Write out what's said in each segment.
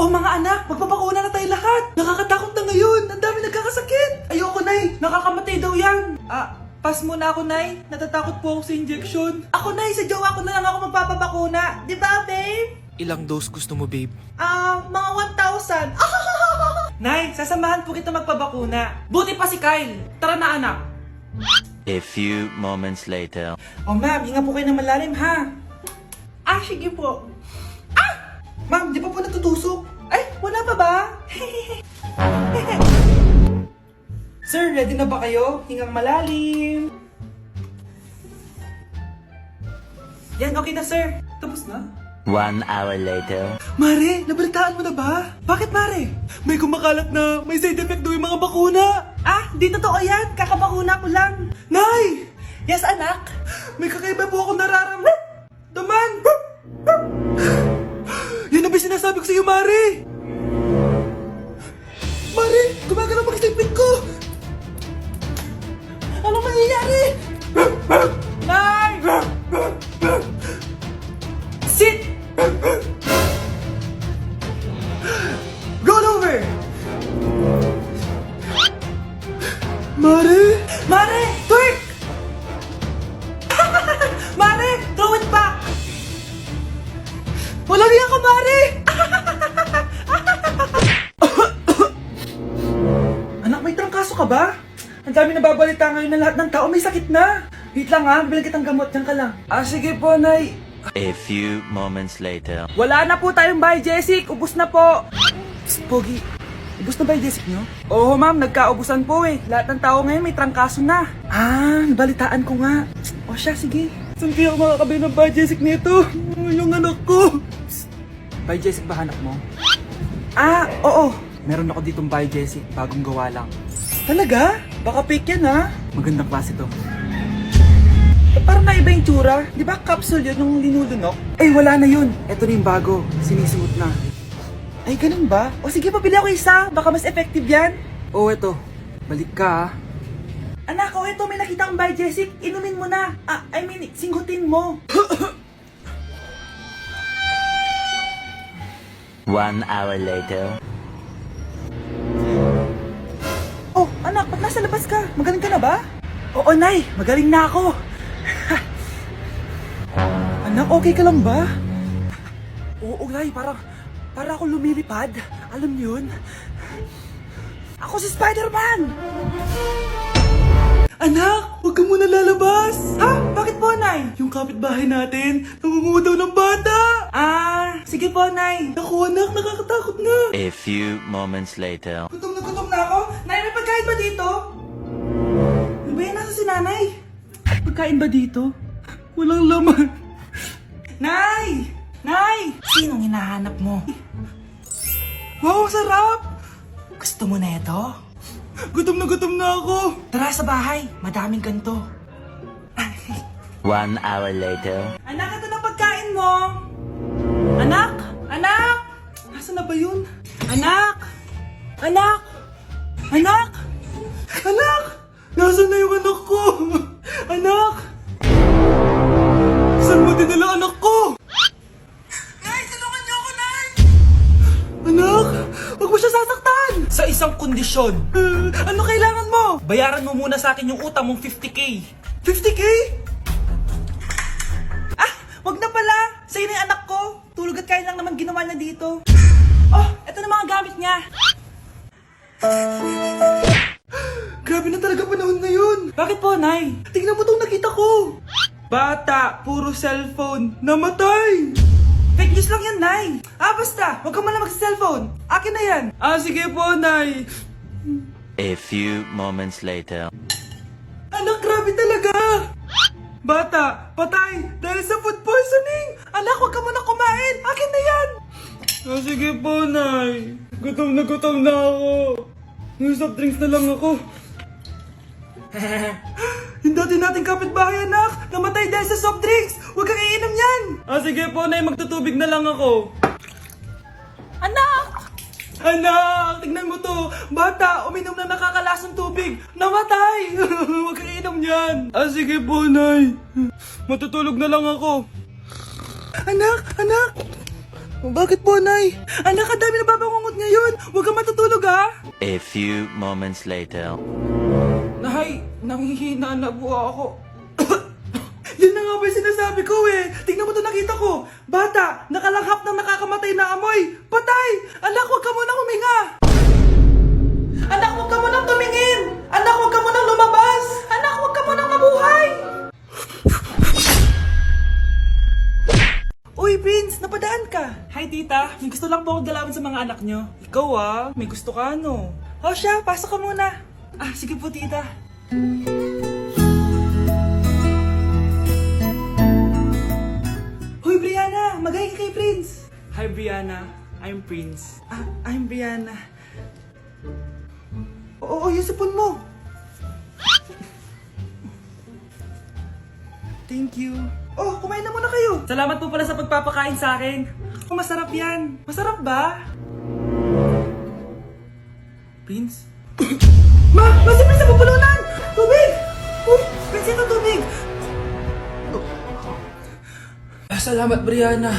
Oh mga anak, magpapakuna na tayo lahat. Nakakatakot na ngayon. Ang dami nagkakasakit. Ayoko, Nay. Nakakamatay daw yan. Pass muna ako, Nay. Natatakot po ako sa injection. Ako, Nay. Sa jowa ko na lang ako magpapabakuna. Di ba, babe? Ilang dose gusto mo, babe? Mga 1,000. Nay, sasamahan po kita magpabakuna. Buti pa si Kyle. Tara na, anak. A few moments later. Oh, ma'am, hinga po kayo ng malalim, ha? Sige po. Ma'am, di pa po natutusok? Ay, wala pa ba? Sir, ready na ba kayo? Hingang malalim. Yan, okay na, sir. Tapos na? 1 hour later. Mare, nabalitaan mo na ba? Bakit, Mare? May kumakalat na may side effect daw yung mga bakuna. Di totoo yan. Kakabakuna ko lang. Nay! Yes, anak? May kakaiba po ako nararamdaman. Yan ang ba sinasabi ko sa iyo, Mare? Mare, gumagalaw mag-stipit ko. Anong mangyayari? Nay! Sit! Roll over! Mare! Mare! Twerk! Mare! Throw it back! Walang yan ka, Mare! Anak, may trangkaso ka ba? Ang dami nababalita ngayon na lahat ng tao may sakit na. Wait lang ha, bilang kitang gamot. Diyan ka lang. Sige po, Nay. A few moments later. Wala na po tayong Biogesic. Ubus na po. Psst, Pogi. Ubus na Biogesic nyo? Oo, ma'am. Nagkaubusan po eh. Lahat ng tao ngayon may trangkaso na. Nabalitaan ko nga. O siya, sige. Saan kaya ako makakabili ng Biogesic nito? Yung anak ko. Psst. Biogesic ba hanap mo? Oo. Meron ako ditong Biogesic. Bagong gawa lang. Talaga? Baka fake yan ha? Magandang klase to. Parang naiba yung tsura. Di ba capsule yun yung linulunok? Wala na yun. Ito na yung bago. Sinisuot na. Ay, ganun ba? O sige, pabili ako isa. Baka mas effective yan. Eto. Balik ka, ha? Anak, eto. May nakita kang Biogesic. Inumin mo na. Singhutin mo. 1 hour later. Oh, anak, ba't nasa labas ka? Magaling ka na ba? Oo, Nay. Magaling na ako. Anak, okay ka lang ba? Oo, Nay. Para ako lumilipad. Alam niyo yun? Ako si Spider-Man! Anak, huwag ka muna lalabas! Bakit po, Nay? Yung kapitbahay natin, nangunguha daw ng bata! Sige po, Nay. Naku, anak, nakakatakot na. A few moments later. Gutom na ako. Nay, may pagkain ba dito? Ano ba yan? Nasa si Nanay? Pagkain ba dito? Walang laman. Nay! Nay! Sinong hinahanap mo? Wow, sarap! Gusto mo na ito? Gutom na ako. Tara sa bahay. Madaming ganito. 1 hour later. Anak, ito na pagkain mo. Anak! Anak! Nasaan na ba yun? Anak! Anak! Anak! Anak! Nasaan na yung anak ko? Anak! Saan mo dinala anak ko? Nay, tulungan niyo ako, Nay! Anak! Huwag mo siya sasaktan! Sa isang kondisyon. Ano kailangan mo? Bayaran mo muna sa akin yung utang mong 50k. 50k? Wag na pala! Sa'yo na yung anak ko! Tulog at kain lang naman ginawa niya dito. Eto na mga gamit niya. Grabe na talaga panahon ngayon. Bakit po, Nay? Tingnan mo tong nakita ko. Bata, puro cellphone, namatay! Fake news lang yan, Nay. Basta, wag ka man lang mag-cellphone. Akin na yan. Sige po, Nay. A few moments later. Anak, grabe talaga. Bata, patay dahil sa food poisoning. Anak, wag ka muna kumain. Akin na yan. Sige po, Nay. Gutom na ako. May soft drinks na lang ako. Yung dati nating kapitbahay, anak. Namatay dahil sa soft drinks. Huwag kang iinom yan. Sige po, Nay. Magtutubig na lang ako. Anak! Anak! Tignan mo to. Bata, uminom na nakakalasang tubig. Namatay! Huwag kang iinom yan. Sige po, Nay. Matutulog na lang ako. Anak! Anak! Bakit po, Nay? Anak, ang dami na babangungot ngayon. Huwag kang matutulog, ha? A few moments later. Nay, nanghihina na po ako. Yan na nga ba yung sinasabi ko eh. Tingnan mo to, nakita ko. Bata, nakalanghap ng nakakamatay na amoy. Patay! Anak, huwag ka munang huminga. Anak, huwag ka munang tumingin. Anak, huwag ka munang lumabas. Anak, huwag ka munang mabuhay. Uy, Prince, napadaan ka. Hi, tita. May gusto lang po akong dalawin sa mga anak nyo. Ikaw may gusto ka, no? O siya, pasok ka muna. Sige po, tita. Hoy, Brianna! Magaling ka kay Prince! Hi, Brianna. I'm Prince. I'm Brianna. Oo, yung sipon mo. Thank you. Oh, kumain na muna kayo. Salamat po pala sa pagpapakain sa akin. Oh, masarap yan. Masarap ba? Prince? Si Prince na pupulunan! Tubig! Prince, ito tubig! Salamat, Brianna.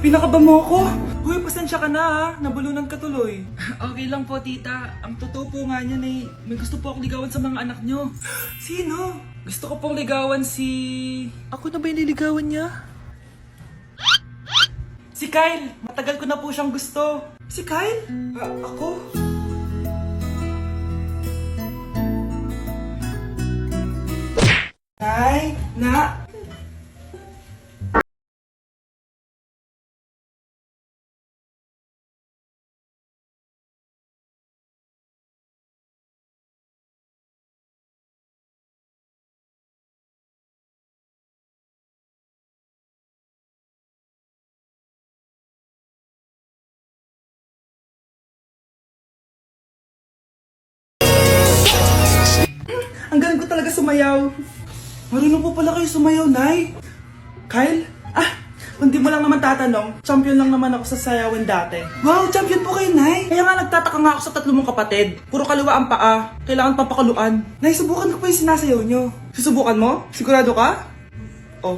Pinakaba mo ako. Huy, pasensya ka na ha. Nabulunan ka tuloy. Okay lang po, tita. Ang totoo po nga niyan eh, may gusto po akong ligawan sa mga anak nyo. Sino? Gusto ko pong ligawan si... Ako na ba yung niligawan niya? Si Kyle. Matagal ko na po siyang gusto. Si Kyle? Ako? Nay, na... Ang galing ko talaga sumayaw. Marunong po pala kayo sumayaw, Nay. Kyle? Kung di mo lang naman tatanong, champion lang naman ako sa sayawan dati. Wow, champion po kayo, Nay. Kaya nga nagtataka nga ako sa tatlo mong kapatid. Puro kaliwa ang paa. Kailangan pampakaluan. Nay, subukan ko po yung sinasayaw nyo. Susubukan mo? Sigurado ka? Oh.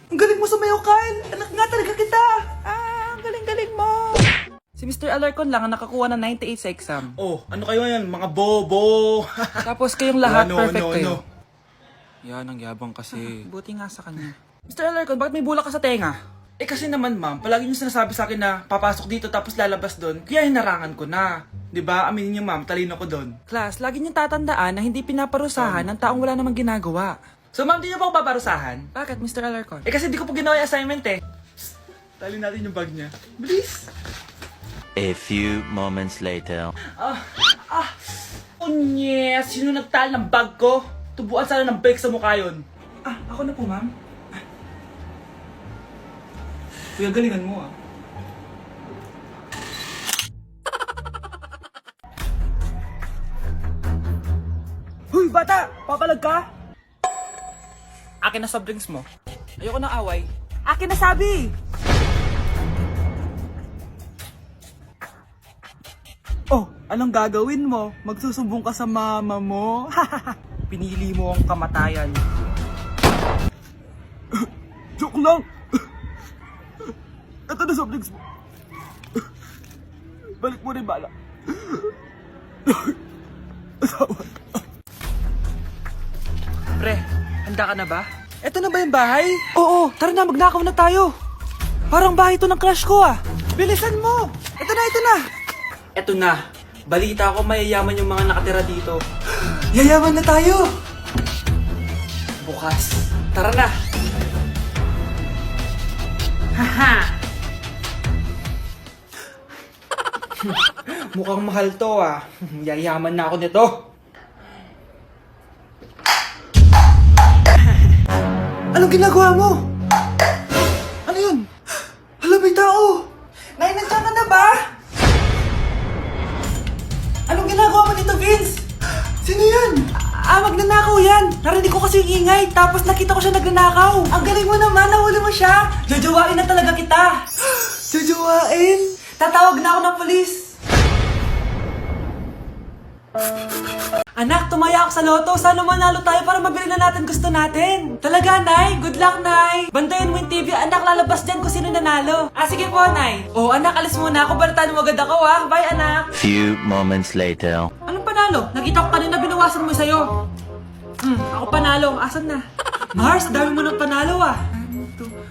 Ang galing mo sumayaw, Kyle! Anak nga talaga kita! Ang galing-galing mo! Si Mr. Alarcon lang ang nakakuha ng 98 sa exam. Oh, ano kayo yan? Mga bobo! Tapos kayong lahat No, perfect no, kayo. no. Yan, ang yabang kasi. Buti nga sa kanya. Mr. Alarcon, bakit may bulak ka sa tenga? Kasi naman, ma'am, palagi niyo sinasabi sa akin na papasok dito tapos lalabas doon. Kaya hinarangan ko na. 'Di ba? Aminin niyo, ma'am, talino ko doon. Class, lagi niyong tatandaan na hindi pinaparusahan ng taong wala namang ginagawa. So, ma'am, di niyo ba ako paparusahan? Bakit, Mr. Alarcon? Kasi di ko po ginawa yung assignment eh. Tali natin yung bag niya. Bilis! A few moments later. Unyes! Sino nagtal ng bag ko? Tubuan sana ng bag sa mukha yun. Ako na po, ma'am. Kuya, galingan mo ah. Huy, bata! Papalag ka? Akin na soft drinks mo. Ayoko ng away. Akin na sabi! Oh, anong gagawin mo? Magsusumbong ka sa mama mo? Pinili mo ang kamatayan. Joke lang! Ito na soft drinks mo. Balik mo rin bala. Asawa. Pre, handa ka na ba? Ito na ba yung bahay? Oo, tara na, magnakaw na tayo. Parang bahay to ng crush ko ah. Bilisan mo! Ito na, ito na! Eto na. Balita ko mayayaman yung mga nakatira dito. Yayaman na tayo! Bukas. Tara na! Haha! Mukhang mahal to ah. Yayaman na ako nito. Anong ginagawa mo? Ano yun? Hala, may tao! Nay, nandiyan ka na ba? Anong ginagawa Magnanakaw yan! Narinig ko kasi yung ingay, tapos nakita ko siya nagnanakaw. Ang galing mo naman, nahuli mo siya! Jojowain na talaga kita! Jojowain? Tatawag na ako ng polis! Anak, tumaya ako sa loto. Sana manalo tayo para mabili na natin gusto natin. Talaga, Nay? Good luck, Nay. Bantayan mo yung TV. Anak, lalabas dyan kung sino nanalo. Sige po, Nay. Anak, alis muna ako. Balitaan mo agad ako, ha? Bye, anak. Few moments later. Anong panalo? Nakita ko kanina binawasan mo sa'yo. Ako panalo. Asan na? Mars, dami mo ng panalo, ah.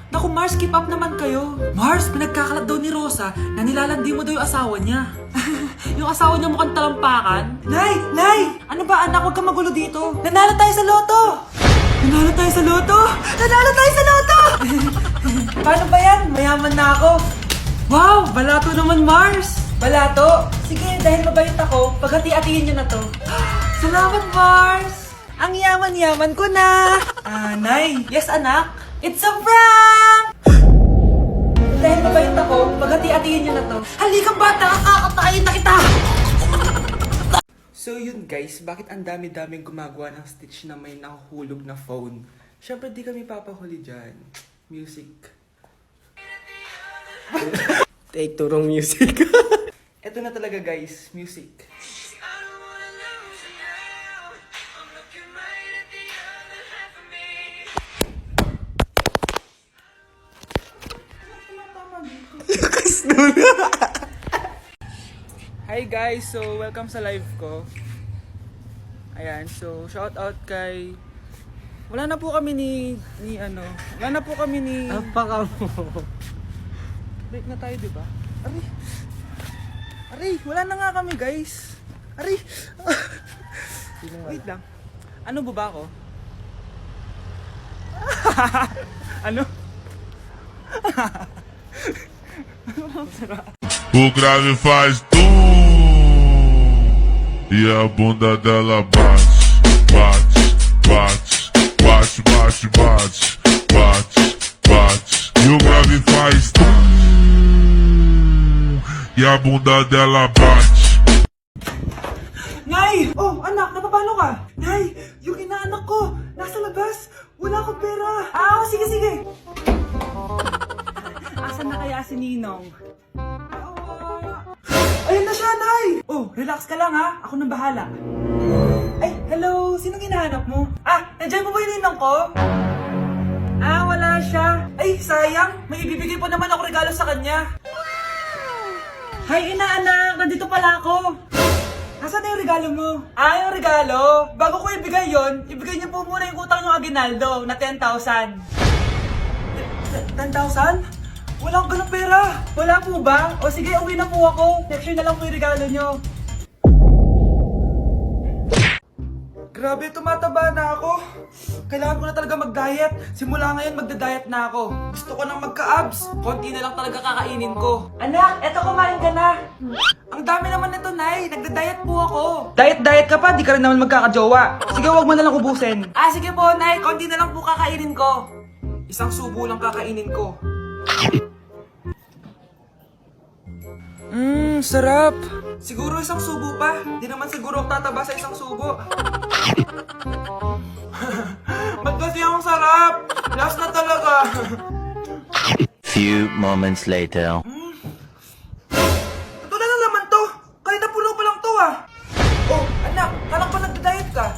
Naku, Mars, keep up naman kayo. Mars, pinagkakalat daw ni Rosa na nilalandi mo daw yung asawa niya. Yung asawa niya mukhang talampakan. Nay! Ano ba, anak? Huwag ka magulo dito. Nanalo tayo sa loto! Nanalo tayo sa loto! Nanalo tayo sa loto! Paano ba yan? Mayaman na ako. Wow! Balato naman, Mars! Balato? Sige, dahil mabait ako, paghati-hatiin niyo na to. Salamat, Mars! Ang yaman-yaman ko na! Nay! Yes, anak? It's a prank! Dahil mabait ako, paghati-hatiin niyo na to. Halika bata, kakatayin na kita! So yun guys, bakit ang dami-daming gumagawa ng stitch na may nahuhulog na phone? Syempre di kami papahuli dyan. Music. Take turong music. Eto na talaga guys, music. Hi guys, so welcome sa live ko. Ayan, so shout out kay... Wala na po kami wala na po kami ni... Apaka mo. Break na tayo, di ba? Aray, wala na nga kami guys. Aray. Wait lang. Ano ba ako? Ano? O grave faz tum e a bunda dela bate, bate, bate, bate, bate, bate, bate, bate. E o grave faz tum e a bunda dela bate. Nay! Anak, napapalo ka? Nay, yung inaanak ko, nasa labas. Wala akong pera. Sige. Asan na kaya si Ninong? Ayun na siya, Nay! Relax ka lang ha. Ako nang bahala. Ay, hello. Sinong hinahanap mo? Nandiyan mo ba yung Ninong ko? Wala siya. Ay, sayang. May ibibigay pa naman ako regalo sa kanya. Hay, inaanak. Nandito pala ako. Asan na yung regalo mo? Yung regalo? Bago ko ibigay yon, ibigay niyo po muna yung utang yung Aguinaldo na 10,000. 10,000? Wala akong ganang pera. Wala po ba? Sige, uwi na po ako. Next year na lang po yung regalo nyo. Grabe, tumataba na ako. Kailangan ko na talaga mag-diet. Simula ngayon, magda-diet na ako. Gusto ko nang magka-abs. Konti na lang talaga kakainin ko. Anak, eto kumain ka na. Ang dami naman nito, Nay. Nagda-diet po ako. Diet ka pa? Di ka rin naman magkakajowa. Sige, wag mo na lang ubusin. Sige po, Nay. Konti na lang po kakainin ko. Isang subo lang kakainin ko. Sarap. Siguro isang subo pa. Di naman siguro ako tataba sa isang subo. Ba't kasi ang sarap? Last na talaga. Few moments later. Ito na naman to. Kanina puno pa lang to anak, kalang pa nagda-diet ka.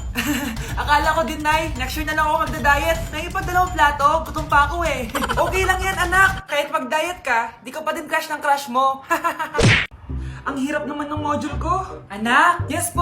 Akala ko din, Nay. Next year na lang ako magda-diet. Naipad dalawang plato, gutom pa ako eh. Okay lang yan, anak. Kahit mag-diet ka, di ka pa din crush ng crush mo. Ang hirap naman ng module ko. Anak, yes po.